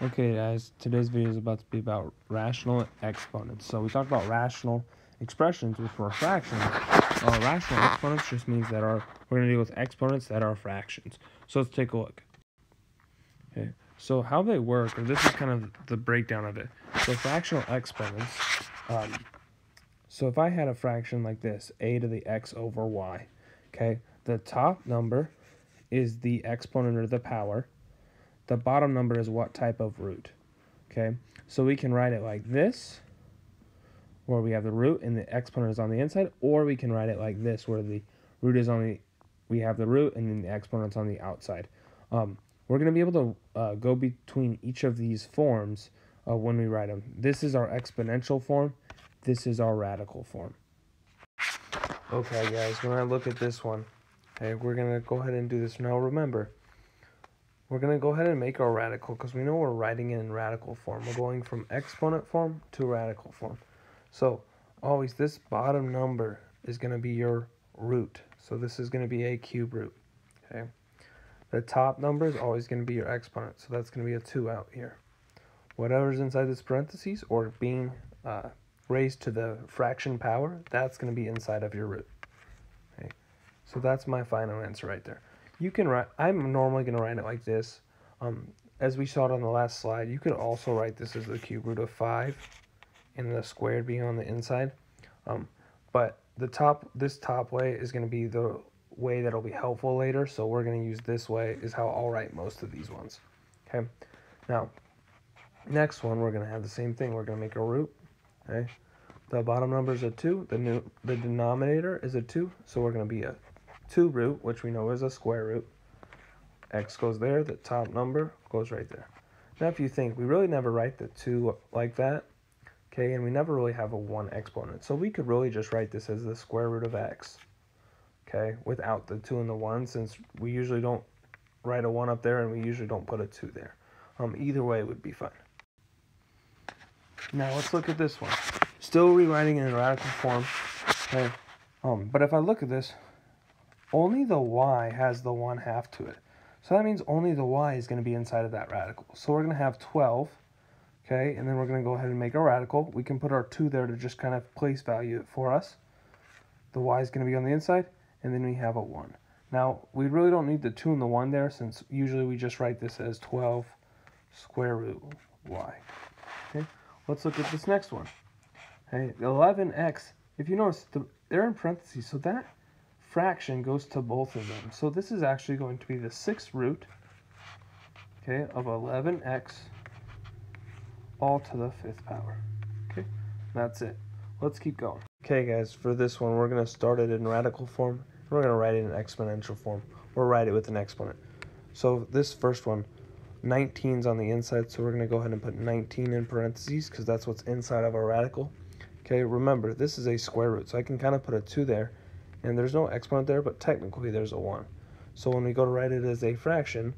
Okay guys, today's video is about to be about rational exponents. So we talked about rational expressions, which were fractions. Rational exponents just means that we're going to deal with exponents that are fractions. So let's take a look. Okay, so how they work, or this is kind of the breakdown of it. So fractional exponents, so if I had a fraction like this, a to the x over y, okay, the top number is the exponent or the power. The bottom number is what type of root. Okay, so we can write it like this, where we have the root and the exponent is on the inside, or we can write it like this, where the root is on the, we have the root and then the exponent's on the outside. We're going to be able to go between each of these forms when we write them. This is our exponential form. This is our radical form. Okay, guys, when I look at this one, okay, we're going to go ahead and do this. Now, remember, we're going to go ahead and make our radical because we know we're writing it in radical form. We're going from exponent form to radical form. So always this bottom number is going to be your root. So this is going to be a cube root. Okay. The top number is always going to be your exponent. So that's going to be a 2 out here. Whatever's inside this parentheses or being raised to the fraction power, that's going to be inside of your root. Okay. So that's my final answer right there. You can write, I'm normally going to write it like this. As we saw it on the last slide, you could also write this as the cube root of 5 and the squared being on the inside. But this top way is going to be the way that'll be helpful later. So we're going to use this way is how I'll write most of these ones. Okay. Now, next one, we're going to have the same thing. We're going to make a root. Okay. The bottom number is a 2. The denominator is a 2. So we're going to be a 2 root, which we know is a square root. X goes there. The top number goes right there. Now, if you think, we really never write the 2 like that. Okay, and we never really have a 1 exponent. So we could really just write this as the square root of x. Okay, without the 2 and the 1, since we usually don't write a 1 up there and we usually don't put a 2 there. Either way would be fine. Now let's look at this one. Still rewriting in radical form. Okay, but if I look at this, only the y has the 1/2 to it. So that means only the y is going to be inside of that radical. So we're going to have 12. Okay, and then we're going to go ahead and make a radical. We can put our 2 there to just kind of place value it for us. The y is going to be on the inside, and then we have a 1. Now, we really don't need the 2 and the 1 there, since usually we just write this as 12 square root y. Okay, let's look at this next one. Okay, 11x, if you notice, they're in parentheses, so that fraction goes to both of them. So this is actually going to be the 6th root, okay, of 11x all to the 5th power. Okay, that's it. Let's keep going. Okay guys, for this one we're going to start it in radical form. We're going to write it in exponential form. We'll write it with an exponent. So this first one, 19's on the inside, so we're going to go ahead and put 19 in parentheses because that's what's inside of our radical. Okay, remember this is a square root, so I can kind of put a 2 there, and there's no exponent there, but technically there's a 1. So when we go to write it as a fraction,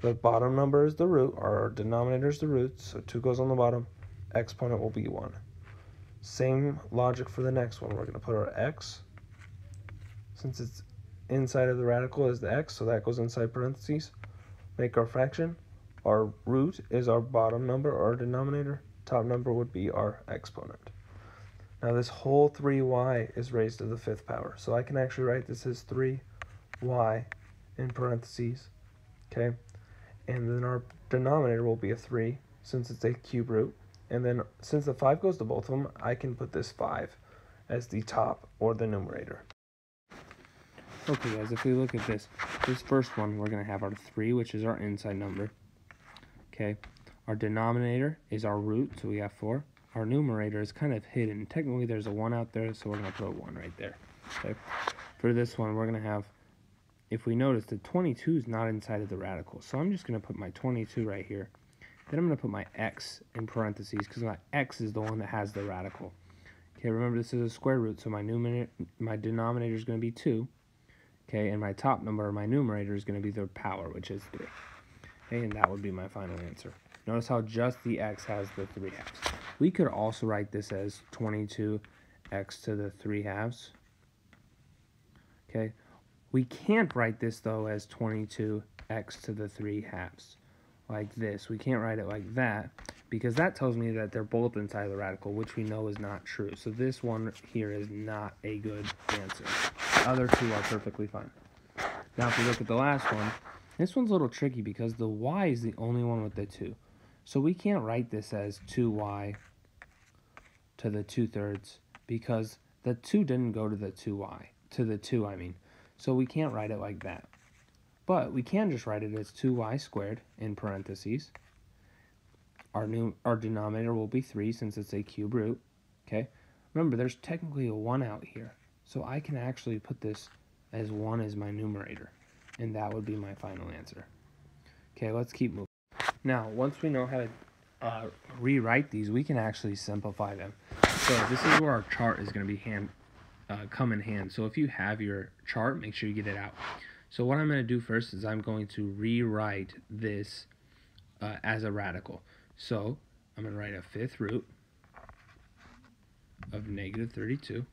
the bottom number is the root, our denominator is the root, so 2 goes on the bottom, exponent will be 1. Same logic for the next one. We're going to put our x, since it's inside of the radical is the x, so that goes inside parentheses. Make our fraction. Our root is our bottom number, our denominator. Top number would be our exponent. Now this whole 3y is raised to the 5th power, so I can actually write this as 3y in parentheses. Okay. And then our denominator will be a 3, since it's a cube root. And then since the 5 goes to both of them, I can put this 5 as the top or the numerator. Okay guys, if we look at this first one, we're going to have our 3, which is our inside number. Okay, our denominator is our root, so we have 4. Our numerator is kind of hidden. Technically there's a 1 out there, so we're going to put a 1 right there. Okay, for this one, we're going to have, if we notice, the 22 is not inside of the radical. So I'm just going to put my 22 right here. Then I'm going to put my x in parentheses because my x is the one that has the radical. Okay, remember this is a square root, so my denominator is going to be 2. Okay, and my top number, my numerator, is going to be the power, which is 3. Okay, and that would be my final answer. Notice how just the x has the 3 halves. We could also write this as 22x to the 3 halves. Okay. We can't write this, though, as 22x to the 3 halves. like this. We can't write it like that because that tells me that they're both inside the radical, which we know is not true. So this one here is not a good answer. The other two are perfectly fine. Now if we look at the last one, this one's a little tricky because the y is the only one with the 2. So we can't write this as 2y to the 2/3 because the 2 didn't go to the 2y, to the 2 I mean. So we can't write it like that. But we can just write it as 2y squared in parentheses. Our denominator will be 3 since it's a cube root. Okay. Remember, there's technically a 1 out here. So I can actually put this as 1 as my numerator. And that would be my final answer. Okay, let's keep moving. Now, once we know how to rewrite these, we can actually simplify them. So this is where our chart is going to be come in hand. So if you have your chart, make sure you get it out. So what I'm going to do first is I'm going to rewrite this as a radical. So I'm going to write a 5th root of -32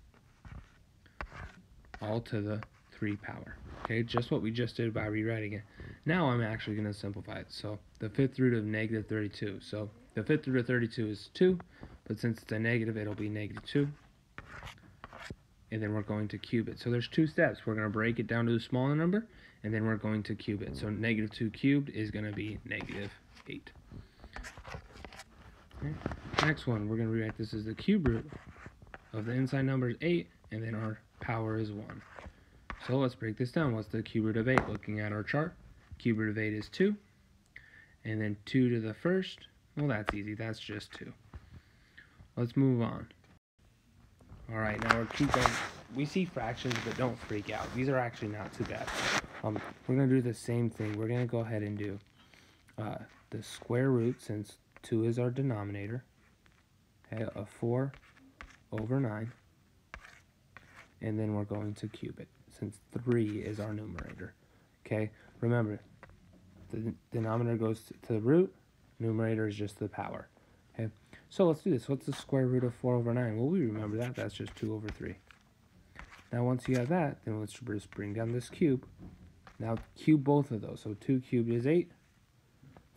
all to the 3 power. Okay, just what we just did by rewriting it. Now I'm actually going to simplify it. So the 5th root of -32. So the 5th root of 32 is 2, but since it's a negative, it'll be -2. And then we're going to cube it. So there's 2 steps. We're going to break it down to a smaller number, and then we're going to cube it. So -2 cubed is going to be -8. Okay. Next one, we're going to rewrite this as the cube root of the inside number is 8, and then our power is 1. So let's break this down. What's the cube root of 8? Looking at our chart, cube root of 8 is 2, and then 2 to the first. Well, that's easy. That's just 2. Let's move on. Alright, now we're keep going. We see fractions, but don't freak out. These are actually not too bad. We're going to do the same thing. We're going to go ahead and do the square root, since 2 is our denominator, okay, of 4/9. And then we're going to cube it, since 3 is our numerator. Okay, remember, the denominator goes to the root, numerator is just the power. Okay, so let's do this. What's the square root of 4/9? Well, we remember that. That's just 2/3. Now, once you have that, then let's just bring down this cube. Now, cube both of those. So 2 cubed is 8.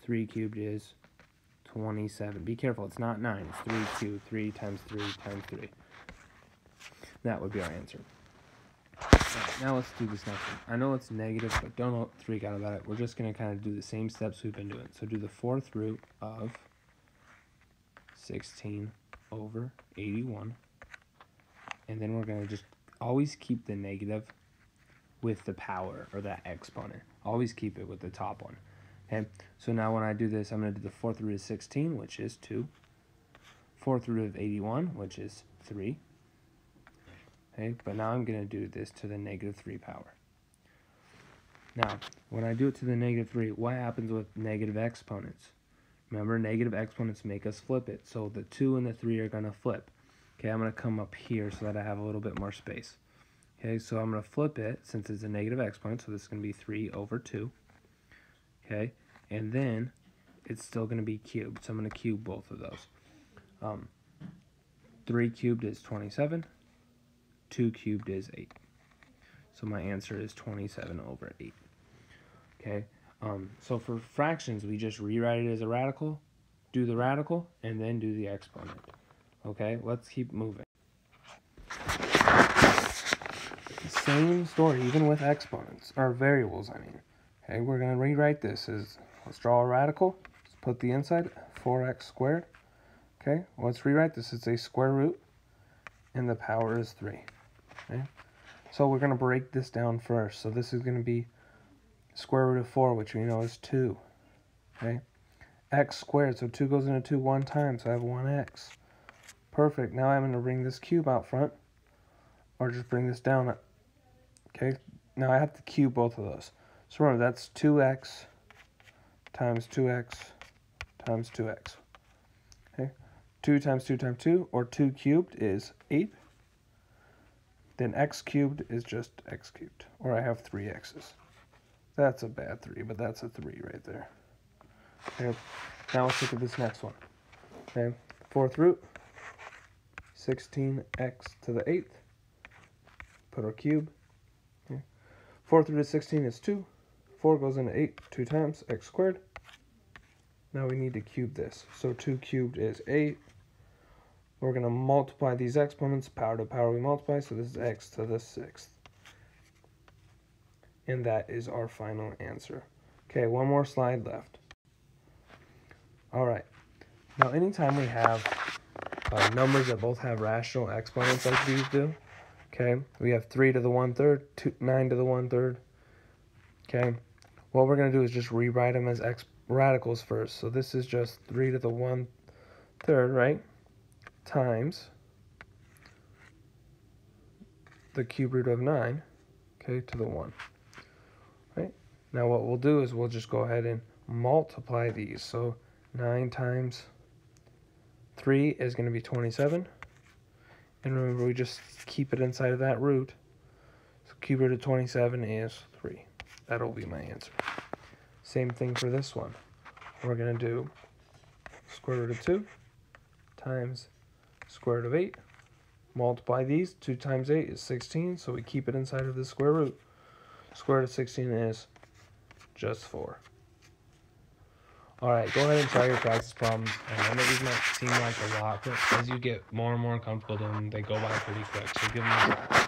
3 cubed is 27. Be careful. It's not 9. It's 3 cubed. 3 times 3 times 3. That would be our answer. Right, now let's do this next one. I know it's negative, but don't freak out about it. We're just going to kind of do the same steps we've been doing. So do the 4th root of 16/81. And then we're going to just always keep the negative with the power, or that exponent. Always keep it with the top one. Okay, so now when I do this, I'm going to do the 4th root of 16, which is 2. 4th root of 81, which is 3. Okay, but now I'm going to do this to the -3 power. Now, when I do it to the -3, what happens with negative exponents? Remember, negative exponents make us flip it. So the 2 and the 3 are going to flip. Okay, I'm going to come up here so that I have a little bit more space. Okay, so I'm going to flip it since it's a negative exponent. So this is going to be 3/2. Okay, and then it's still going to be cubed. So I'm going to cube both of those. 3 cubed is 27. 2 cubed is 8. So my answer is 27/8. Okay, so for fractions, we just rewrite it as a radical, do the radical, and then do the exponent. Okay, let's keep moving. Same story, even with exponents, or variables, I mean. Okay, we're going to rewrite this as, let's draw a radical. Let's put the inside, 4x squared. Okay, let's rewrite this as a square root, and the power is 3. Okay, so we're going to break this down first. So this is going to be square root of 4, which we know is 2. Okay, x squared, so 2 goes into 2 one time, so I have 1x. Perfect. Now I'm going to bring this cube out front, or just bring this down. Okay, now I have to cube both of those. So remember, that's 2x times 2x times 2x. Okay, 2 times 2 times 2, or 2 cubed is 8. Then x cubed is just x cubed, or I have 3 x's. That's a bad 3, but that's a 3 right there. Okay, now let's look at this next one. Okay, 4th root, 16x to the 8th. Put our cube. Okay. 4th root of 16 is 2. 4 goes into 8 2 times, x squared. Now we need to cube this. So 2 cubed is 8. We're going to multiply these exponents. Power to power we multiply, so this is x to the 6th. And that is our final answer. Okay, one more slide left. All right. Now anytime we have numbers that both have rational exponents like these do, okay, we have 3 to the 1/3, 9 to the 1/3, okay, what we're going to do is just rewrite them as radicals first. So this is just 3 to the 1/3, right, times the cube root of 9, okay, to the 1, right? Now what we'll do is we'll just go ahead and multiply these. So 9 times 3 is going to be 27. And remember, we just keep it inside of that root. So cube root of 27 is 3. That'll be my answer. Same thing for this one. We're going to do square root of 2 times square root of 8. Multiply these. 2 times 8 is 16, so we keep it inside of the square root. Square root of 16 is just 4. Alright, go ahead and try your practice problems. I know these might seem like a lot, but as you get more and more comfortable doing them, they go by pretty quick. So give them a try.